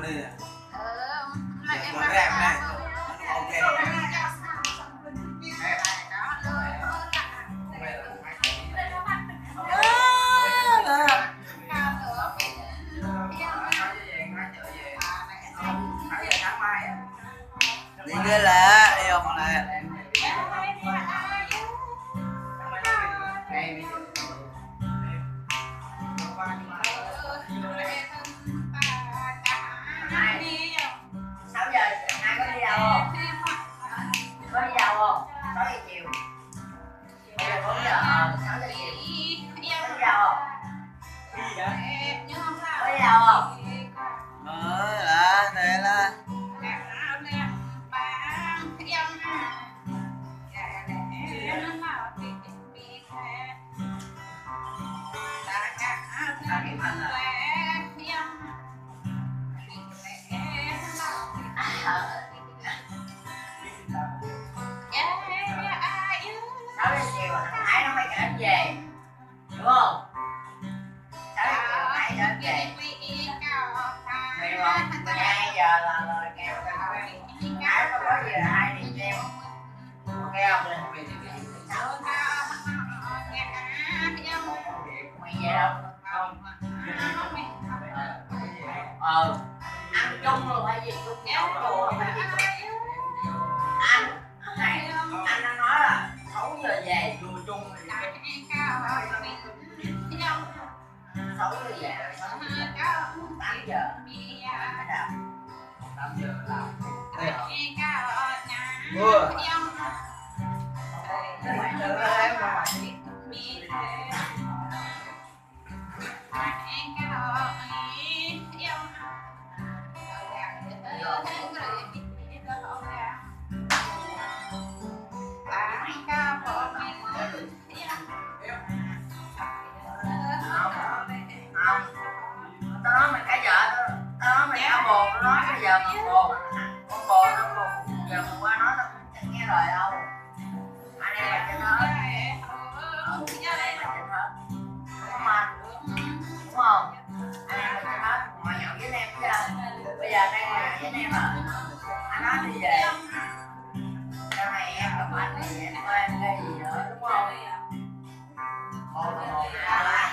đây nè. Mẹ Con đẹp này. Ok. Đi ghê lạ, yêu con này. Sáu giờ ai có đi đâu không? Có đi đâu không? 6 giờ chiều. Bây giờ 4 giờ 6 giờ chiều. Có đi đâu không? Có đi đâu không? Là này là Sáu giờ chiều thằng Thái nó phải trở về, đúng không? 6 giờ chiều Thái trở về, hiểu không? 12 giờ là kêu Thái có gì là hai đi treo, ok không? Mày về đâu? Không. Ăn chung rồi phải gì chung nhau rồi phải gì chung. Anh đang nói là 6 giờ về vừa chung thì 6 giờ về rồi 8 giờ 8 giờ làm vừa mày tự em mà tao nói mày cái vợ tao nói mày đã bồ, tao nói bây giờ mà bồ con bồ nó bồ giờ mà qua nói tao cũng chẳng nghe lời đâu. Anh em mày trên hết, anh em mày trên hết, đúng không anh? Đúng không? Anh em mày trên hết, ngồi nhậu với anh em chứ. Bây giờ đang ngồi với anh em à? Anh nói đi về, sau này em gặp anh thì em có em cái gì nữa, đúng không? Một là một, hai là hai.